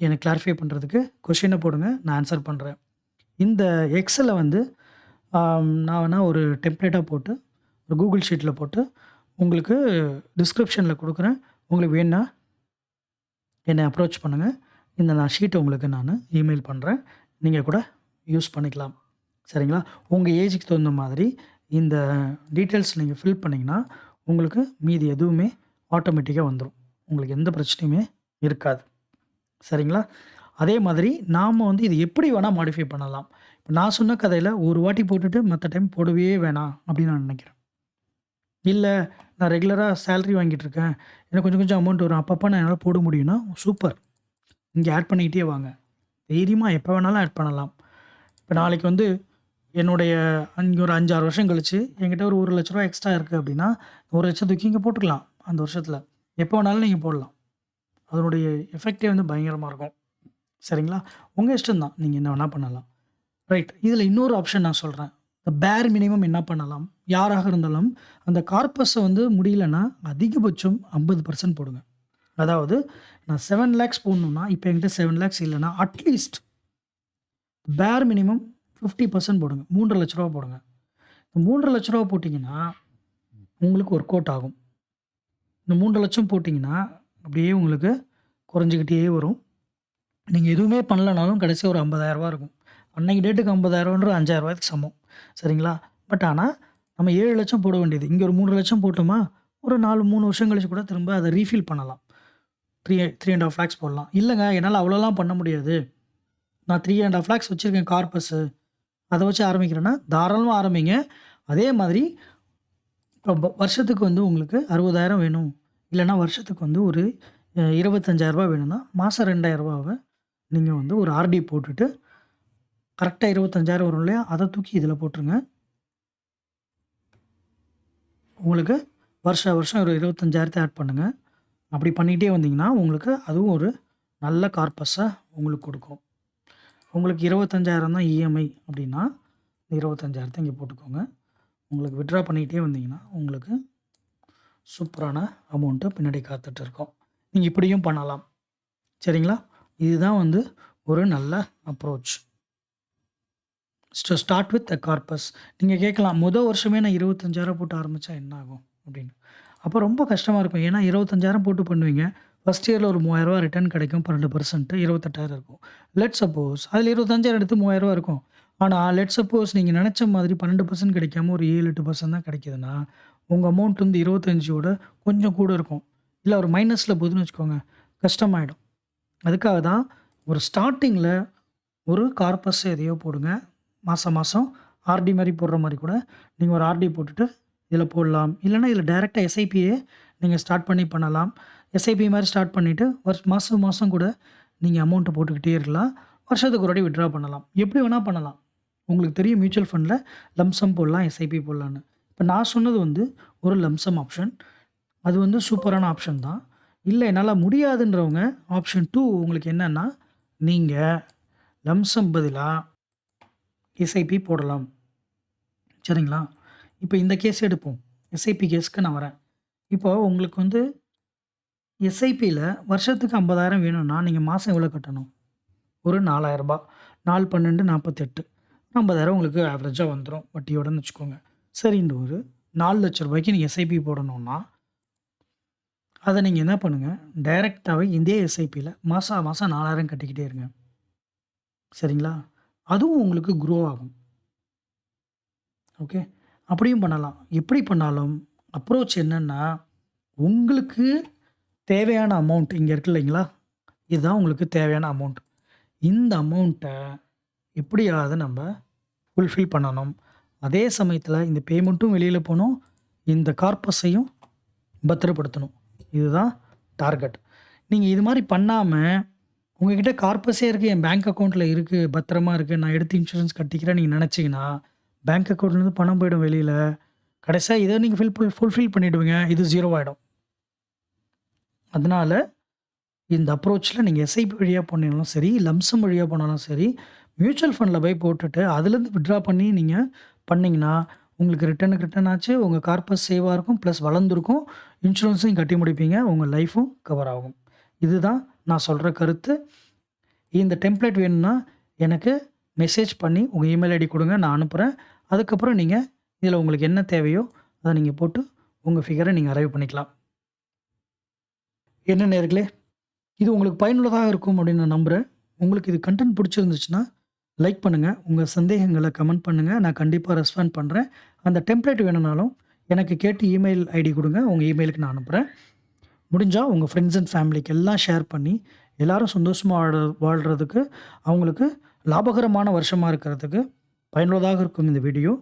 எனக்கு கிளாரிஃபை பண்றதுக்கு கொஸ்டின போடுங்க. நான் ஆன்ஸர் பண்றேன். இந்த எக்ஸல வந்து நான் வேணா ஒரு டெம்ப்ளேட்டா போட்டு, ஒரு கூகுள் ஷீட்ல போட்டு உங்களுக்கு டிஸ்கிரிப்ஷன்ல குடுக்குறேன். உங்களுக்கு வேணுனா என்ன அப்ரோச் பண்ணுங்க. இந்த நான் ஷீட்ட உங்களுக்கு நானு இமெயில் பண்றேன். நீங்க கூட யூஸ் பண்ணிக்கலாம். சரிங்களா? உங்க ஏஜுக்கு தகுந்த மாதிரி இந்த டீட்டெயில்ஸ் நீங்க ஃபில் பண்ணீங்கன்னா, உங்களுக்கு மீதி எதுவுமே ஆட்டோமேட்டிக்கா வந்துரும். உங்களுக்கு எந்த பிரச்சனையுமே இருக்காது. சரிங்களா? அதே மாதிரி நாம வந்து இது எப்படி வேணா மாடிஃபை பண்ணலாம். இப்ப நான் சொன்ன கதையில ஒரு வாட்டி போட்டுட்டு மத்த டைம் போடவே வேணாம் அப்படின்னு நான் நினைக்கிறேன். இல்ல நான் ரெகுலரா சேலரி வாங்கிட்டு இருக்கேன். எனக்கு கொஞ்சம் கொஞ்சம் அமௌண்ட் வரும். அப்பப்ப நான் என்னால போட முடியும்னா, சூப்பர். இங்க ஆட் பண்ணிக்கிட்டே வாங்க. தைரியமா எப்ப வேணாலும் ஆட் பண்ணலாம். இப்ப நாளைக்கு வந்து என்னுடைய இங்க ஒரு 5, 6 வருஷம் கழிச்சு என்கிட்ட ஒரு ரூ. 1,00,000 எக்ஸ்ட்ரா இருக்கு அப்படின்னா, 1,00,000 தூக்கி இங்க போட்டுக்கலாம். அந்த வருஷத்துல. எப்ப வேணாலும் நீங்க போடலாம். அதனுடைய எஃபெக்ட்டே வந்து பயங்கரமா இருக்கும். சரிங்களா? உங்க இஷ்டம் தான். நீங்க என்ன வேணா பண்ணலாம். ரைட். இதுல இன்னொரு ஆப்ஷன் நான் சொல்றேன். இந்த பேர் மினிமம் என்ன பண்ணலாம்? யாராக இருந்தாலும் அந்த கார்பஸ வந்து முடியலன்னா, அதிகபட்சம் 50% போடுங்க. அதாவது நான் 7,00,000 போடணும்னா, இப்ப என்கிட்ட 7,00,000 இல்லன்னா, அட்லீஸ்ட் பேர் மினிமம் 50% போடுங்க. ரூ. 3,50,000 போடுங்க. இந்த ரூ. 3,50,000 போட்டீங்கன்னா, உங்களுக்கு ஒர்க் அவுட் ஆகும். இந்த 3,00,000 போட்டீங்கன்னா, அப்படியே உங்களுக்கு குறைஞ்சுக்கிட்டே வரும். நீங்க எதுவுமே பண்ணலனாலும் கடைசியா ஒரு ரூ. 50,000 இருக்கும். அன்னைக்கு டேட்டுக்கு 50,000ன்றது ரூ. 5,000க்கு சமம். சரிங்களா? பட் ஆனா, நம்ம 7,00,000 போட வேண்டியது. இங்க ஒரு 3,00,000 போட்டோமா, ஒரு 3 வருஷம் கழிச்சு கூட திரும்ப அத ரீஃபில் பண்ணலாம். 3 1/2 லேக்ஸ் போடலாம். இல்லங்க என்னால அவ்வளோலாம் பண்ண முடியாது. நான் 3 1/2 லேக்ஸ் வச்சிருக்கேன் கார்பஸு. அத வச்சு ஆரம்பிக்கிறேன்னா, தாராளமா ஆரம்பிங்க. அதே மாதிரி இப்ப வருஷத்துக்கு வந்து உங்களுக்கு 60,000 வேணும். இல்லன்னா வருஷத்துக்கு வந்து ஒரு ரூ. 25,000 வேணும்னா, மாசம் ரூ. 2,000வ நீங்க வந்து ஒரு ஆர்டி போட்டுட்டு, கரெக்ட்டா 25,000 வரும் இல்லையா? அத தூக்கி இதில போட்டுருங்க. உங்களுக்கு வருஷா வருஷம் ஒரு 25,000 ஆட் பண்ணுங்க. அப்படி பண்ணிட்டே வந்தீங்கன்னா, உங்களுக்கு அதுவும் ஒரு நல்ல கார்பஸ உங்களுக்கு குடுக்கும். உங்களுக்கு 25,000 தான் இஎம்ஐ அப்படின்னா, 25,000 இங்க போட்டுக்கோங்க. உங்களுக்கு வித்ட்ரா பண்ணிக்கிட்டே வந்தீங்கன்னா, உங்களுக்கு சூப்பரான அமௌண்ட்டு பின்னாடி காத்துட்டு இருக்கும். நீங்க இப்படியும் பண்ணலாம். சரிங்களா? இதுதான் வந்து ஒரு நல்ல approach. Start with a corpus. நீங்க கேட்கலாம், வருஷமே நான் 25,000 போட்டு ஆரம்பிச்சா என்ன ஆகும்? அப்படின்னு. அப்போ ரொம்ப கஷ்டமா இருக்கும். ஏன்னா 25,000 போட்டு பண்ணுவீங்க. ஃபர்ஸ்ட் இயர்ல ஒரு ரூ. 3,000 ரிட்டர்ன் கிடைக்கும். 12% 28,000 இருக்கும். லெட்ஸ் சப்போஸ் அதில 25,000 எடுத்து ரூ. 3,000 இருக்கும். ஆனா லெட்ஸ் சப்போஸ் நீங்க நெனச்ச மாதிரி 12% கிடைக்காம ஒரு 7, 8% தான் கிடைக்குதுன்னா, உங்க அமௌண்ட் வந்து 25ஓட கொஞ்சம் கூட இருக்கும். இல்ல ஒரு மைனஸ்ல போகுதுன்னு வச்சுக்கோங்க, கஷ்டமாயிடும். அதுக்காக தான் ஒரு ஸ்டார்ட்டிங்ல ஒரு கார்பஸ் எதையோ போடுங்க. மாசம் மாசம் ஆர்டி மாரி போடுற மாரி கூட நீங்க ஒரு ஆர்டி போட்டுட்டு இதில போடலாம். இல்லன்னா இதில டைரக்ட்டா எஸ்ஐபியே நீங்க ஸ்டார்ட் பண்ணலாம். எஸ்ஐபி மாரி ஸ்டார்ட் பண்ணிட்டு மாசம் மாசம் கூட நீங்க அமௌண்ட்ட போட்டுக்கிட்டே இருக்கலாம். வருஷத்துக்கு ஒரு வாட்டி வித்ட்ரா பண்ணலாம். எப்படி வேணா பண்ணலாம். உங்களுக்கு தெரியும் மியூச்சுவல் ஃபண்ட்ல லம்ப் போடலாம், எஸ்ஐபி போடலான்னு. இப்ப நான் சொன்னது வந்து ஒரு லம்ப் ஆப்ஷன். அது வந்து சூப்பரான ஆப்ஷன் தான். இல்ல என்னால முடியாதுன்றவங்க ஆப்ஷன் 2 உங்களுக்கு என்னன்னா, நீங்க லம்ப் பதிலா எஸ்ஐபி போடலாம். சரிங்களா? இப்ப இந்த கேஸ் எடுப்போம். எஸ்ஐபி கேஸ்க்கு நான் வரேன். இப்போ உங்களுக்கு வந்து எஸ்ஐபில வருஷத்துக்கு 50,000 வேணும்னா, நீங்க மாசம் எவ்வளோ கட்டணும்? ஒரு ரூ. 4,000 4, 12, 48 50,000 உங்களுக்கு ஆவரேஜா வந்துரும். வட்டியோடன்னு வச்சுக்கோங்க. சரின்னு ஒரு ரூ. 4,00,000க்கு நீங்க எஸ்ஐபி போடணும்னா, அத நீங்க என்ன பண்ணுங்க, டைரக்ட்டாவே இதே எஸ்ஐபில மாசா மாசம் 4,000 கட்டிக்கிட்டே இருங்க. சரிங்களா? அதுவும் உங்களுக்கு குரோ ஆகும். ஓகே. அப்படியும் பண்ணலாம். எப்படி பண்ணாலும் அப்ரோச் என்னன்னா, உங்களுக்கு தேவையான அமௌண்ட் இங்க இருக்கு இல்லைங்களா? இதுதான் உங்களுக்கு தேவையான அமௌண்ட். இந்த அமௌண்ட்ட எப்படியாவது நம்ப ஃபுல்ஃபில் பண்ணணும். அதே சமயத்தில இந்த பேமெண்ட்டும் வெளியில போணும். இந்த கார்பஸையும் பத்திரப்படுத்தணும். இதுதான் டார்கெட். நீங்க இது மாரி பண்ணாம, உங்ககிட்ட கார்பஸே இருக்கு, என் பேங்க் அக்கவுண்ட்ல இருக்கு, பத்திரமா இருக்கு, நான் எடுத்து இன்சூரன்ஸ் கட்டிக்கிறேன்னு நீங்க நெனச்சீங்கன்னா, பேங்க் அக்கவுண்ட்லேருந்து பணம் போயிடும் வெளியில. கடைசியா இத நீங்க ஃபுல்ஃபில் பண்ணிடுவீங்க. இது 0 ஆயிடும். அதனால இந்த அப்ரோச்ல நீங்க எஸ்ஐபி வழியா போனீங்கனாலும் சரி, லம்ப்சம் வழியா போனாலும் சரி, மியூச்சுவல் ஃபண்ட்ல போய் போட்டுட்டு, அதுலேருந்து வித்ட்ரா பண்ணி நீங்க பண்ணீங்கன்னா, உங்களுக்கு ரிட்டர்னுக்கு ரிட்டர்ன் ஆச்சு. உங்க கார்பஸ் சேவா இருக்கும். பிளஸ் வளர்ந்துருக்கும். இன்சூரன்ஸையும் கட்டி முடிப்பீங்க. உங்க லைஃப்பும் கவர் ஆகும். இதுதான் நான் சொல்ற கருத்து. இந்த டெம்ப்ளேட் வேணும்னா, எனக்கு மெசேஜ் பண்ணி உங்க இமெயில் ஐடி குடுங்க. நான் அனுப்புறேன். அதுக்கப்புறம் நீங்க இதில உங்களுக்கு என்ன தேவையோ, அத நீங்க போட்டு உங்க ஃபிகர நீங்க அரைவ் பண்ணிக்கலாம். என்ன நேயர்களே! இது உங்களுக்கு பயனுள்ளதாக இருக்கும் அப்படின்னு நான் நம்புறேன். உங்களுக்கு இது கன்டென்ட் பிடிச்சிருந்துச்சுன்னா, லைக் பண்ணுங்க. உங்க சந்தேகங்கள கமெண்ட் பண்ணுங்க. நான் கண்டிப்பா ரெஸ்பாண்ட் பண்றேன். அந்த டெம்ப்ளேட் வேணும்னாலும் எனக்கு கேட்டு இமெயில் ஐடி குடுங்க. உங்க இமெயிலுக்கு நான் அனுப்புறேன். முடிஞ்சா உங்க ஃப்ரெண்ட்ஸ் அண்ட் ஃபேமிலிக்கு எல்லாம் ஷேர் பண்ணி, எல்லாரும் சந்தோஷமா வாழ்றதுக்கு, அவங்களுக்கு லாபகரமான வருஷமா இருக்கிறதுக்கு பயனுள்ளதாக இருக்கும் இந்த வீடியோ.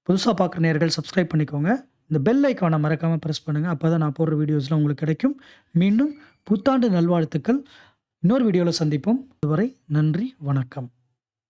புதுசா பார்க்குற நேயர்கள் சப்ஸ்கிரைப் பண்ணிக்கோங்க. இந்த பெல் ஐகான மறக்காம பிரஸ் பண்ணுங்க. அப்பதான் நான் போடுற வீடியோஸ்லாம் உங்களுக்கு கிடைக்கும். மீண்டும் புத்தாண்டு நல்வாழ்த்துக்கள். இன்னொரு வீடியோல சந்திப்போம். அதுவரை நன்றி, வணக்கம்.